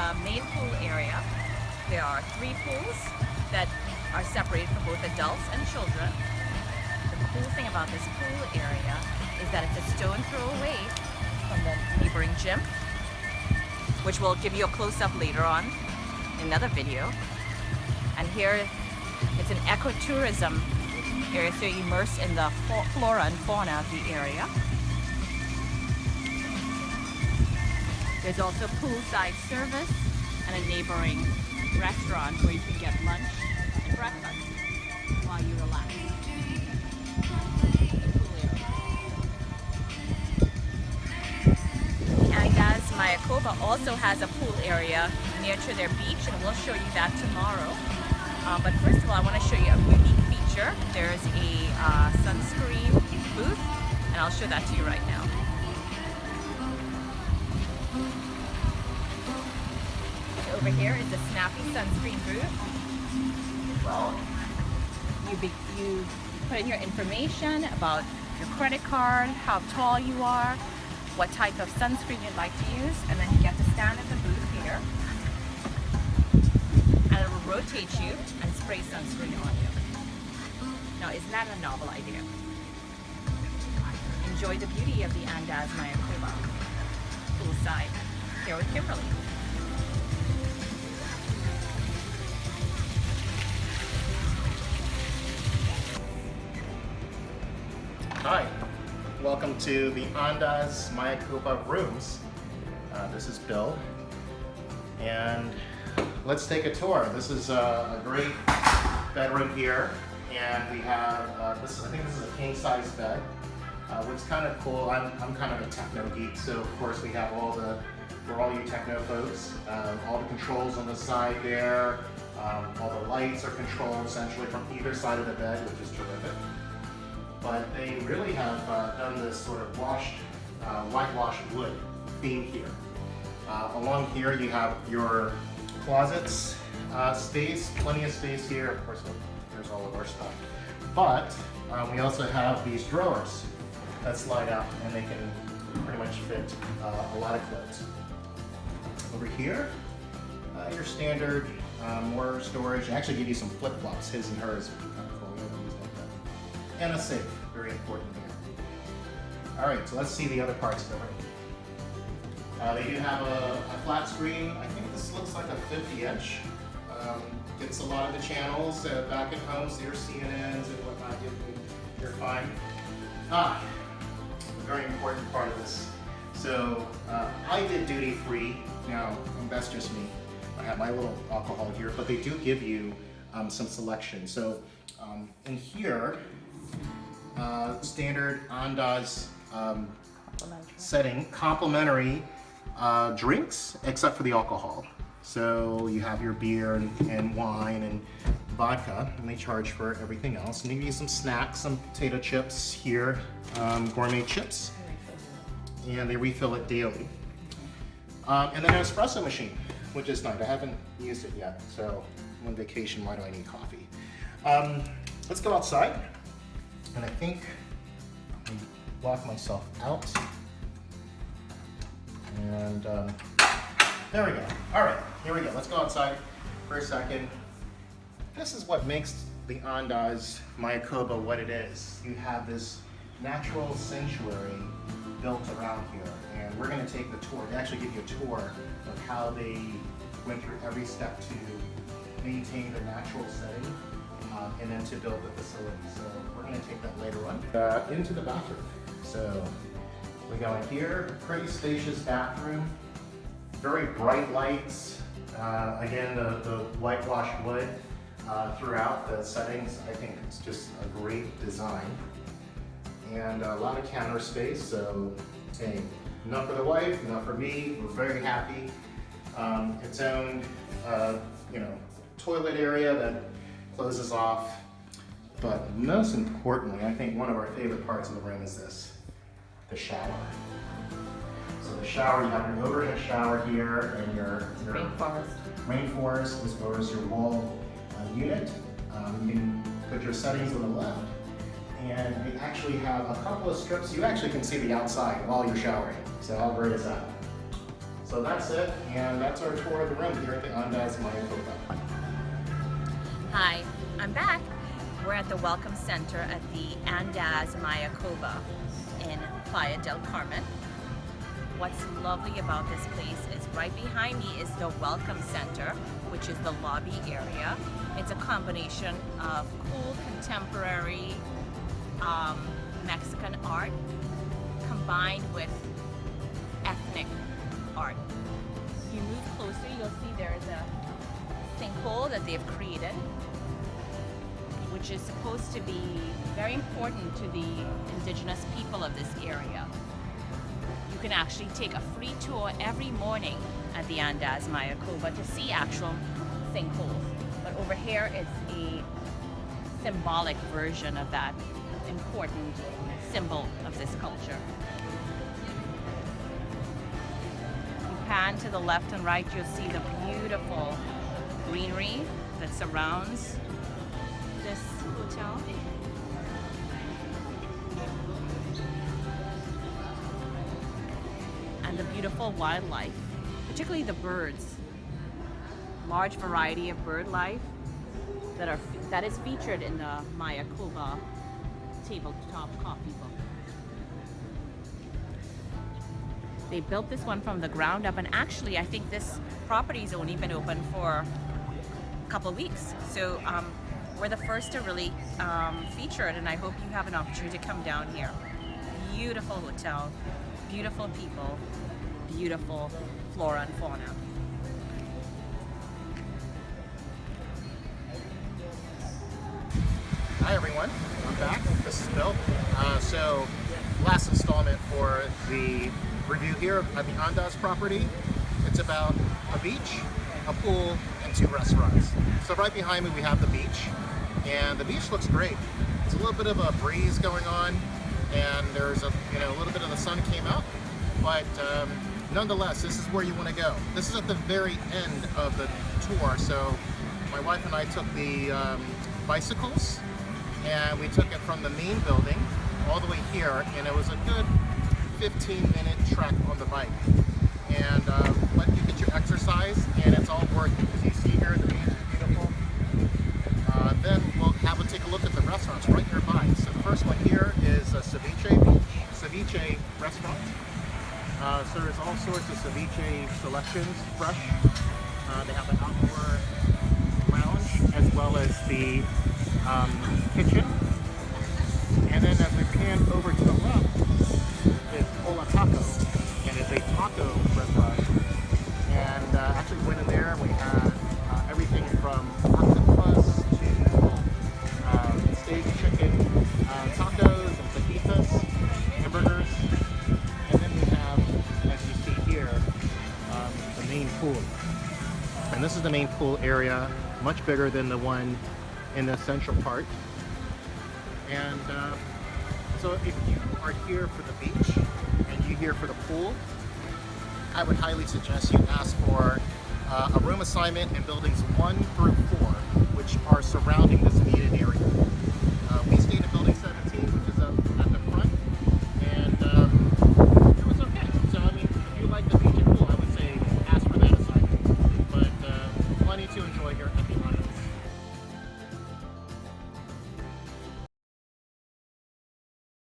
the main pool area. There are 3 pools that are separated for both adults and children. The cool thing about this pool area is that it's a stone throw away from the neighboring gym, which we'll give you a close-up later on in another video. And here it's an ecotourism area, so you immerse in the flora and fauna of the area. There's also poolside service and a neighboring restaurant where you can get lunch and breakfast while you relax. Andaz Mayakoba also has a pool area near to their beach, and we'll show you that tomorrow. But first of all, I want to show you a unique feature. There's a sunscreen booth, and I'll show that to you right now. Over here is the Snappy sunscreen booth. Well, you put in your information about your credit card, how tall you are, what type of sunscreen you'd like to use, and then you get to stand at the booth here, and it will rotate you and spray sunscreen on you. Now, isn't that a novel idea? Enjoy the beauty of the Andaz Mayakoba poolside here with Kimberly. Hi, welcome to the Andaz Mayakoba rooms. This is Bill, and let's take a tour. This is a great bedroom here, and we have I think this is a king-size bed. What's kind of cool, I'm kind of a techno geek, so of course we have for all you techno folks, all the controls on the side there. All the lights are controlled essentially from either side of the bed, which is terrific. But they really have done this sort of whitewashed wood theme here. Along here you have your closets space, plenty of space here. Of course, there's all of our stuff. But we also have these drawers that slide out, and they can pretty much fit a lot of clothes. Over here, your standard more storage. They actually give you some flip-flops, his and hers. And a safe, very important here. All right, so let's see the other parts of the room. They do have a flat screen. I think this looks like a 50-inch. Gets a lot of the channels back at home, so your CNNs and whatnot, you're fine. A very important part of this. So I did duty-free. Now, that's just me. I have my little alcohol here, but they do give you some selection. So in here, standard Andaz setting, complimentary drinks, except for the alcohol. So you have your beer and wine and vodka, and they charge for everything else. And they give you some snacks, some potato chips here, gourmet chips, and they refill it daily. And then an espresso machine, which is nice. I haven't used it yet, so I'm on vacation. Why do I need coffee? Let's go outside. And I think I block myself out. And there we go. All right, here we go. Let's go outside for a second. This is what makes the Andaz Mayakoba what it is. You have this natural sanctuary built around here, and we're going to take the tour. They actually give you a tour of how they went through every step to maintain the natural setting. And then to build the facility. So we're going to take that later on. Into the bathroom. So we go in here, pretty spacious bathroom, very bright lights. Again, the whitewashed wood throughout the settings. I think it's just a great design. And a lot of counter space. So hey, enough for the wife, enough for me. We're very happy. Its own, toilet area that closes off, but most importantly, I think one of our favorite parts of the room is this, the shower. So the shower, you have your overhead shower here, and your rainforest as well as your wall unit. You can put your settings on the left, and they actually have a couple of strips. You actually can see the outside while you're showering. So how great is that? So that's it, and that's our tour of the room here at the Andaz Mayakoba. Hi, I'm back. We're at the Welcome Center at the Andaz Mayakoba in Playa del Carmen. What's lovely about this place is right behind me is the Welcome Center, which is the lobby area. It's a combination of cool contemporary Mexican art combined with ethnic art. If you move closer, you'll see there's a sinkhole that they've created, which is supposed to be very important to the indigenous people of this area. You can actually take a free tour every morning at the Andaz Mayakoba to see actual sinkholes. But over here is a symbolic version of that important symbol of this culture. You pan to the left and right, you'll see the beautiful greenery that surrounds this hotel. And the beautiful wildlife, particularly the birds. Large variety of bird life that is featured in the Mayakoba tabletop coffee book. They built this one from the ground up, and actually I think this property's only been open for a couple of weeks. So we're the first to really feature it, and I hope you have an opportunity to come down here. Beautiful hotel, beautiful people, beautiful flora and fauna. Hi everyone, I'm back. This is Bill. So last installment for the review here at the Andaz property. It's about a beach, a pool, and 2 restaurants. So right behind me we have the beach, and the beach looks great. It's a little bit of a breeze going on, and there's a little bit of the sun came out, but nonetheless, this is where you want to go. This is at the very end of the tour, so my wife and I took the bicycles, and we took it from the main building all the way here, and it was a good 15-minute trek on the bike. And let you get your exercise, and it's all worth it. As you see here, the beach is beautiful. Then we'll take a look at the restaurants right nearby. So the first one here is a ceviche restaurant. So there's all sorts of ceviche selections, fresh. They have an outdoor lounge as well as the kitchen. And then as we pan over to the left is Hola Taco, and it's a taco restaurant. And actually went in there and we had everything from octopus to steak, chicken, tacos and fajitas, hamburgers. And then we have, as you see here, the main pool. And this is the main pool area, much bigger than the one in the central part. And so if you are here for the beach and you're here for the pool, I would highly suggest you ask for a room assignment in buildings 1 through 4, which are surrounding this meeting